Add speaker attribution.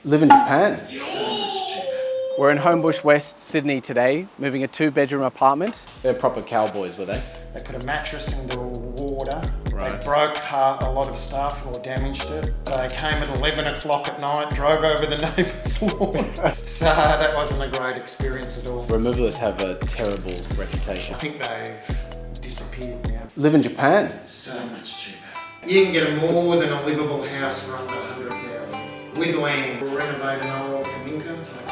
Speaker 1: Live in Japan.
Speaker 2: So much cheaper.
Speaker 1: We're in Homebush West, Sydney today, moving a 2-bedroom apartment. They're proper cowboys, were they?
Speaker 2: They put a mattress into water.
Speaker 1: Right.
Speaker 2: They broke apart a lot of stuff or damaged it. They came at 11 o'clock at night, drove over the neighbour's lawn. So that wasn't a great experience at all.
Speaker 1: Removalists have a terrible reputation.
Speaker 2: I think they've disappeared now.
Speaker 1: Live in Japan.
Speaker 2: So much cheaper. You can get a more than a livable house for under 100,000 with land. We'll renovate an old Kaminka.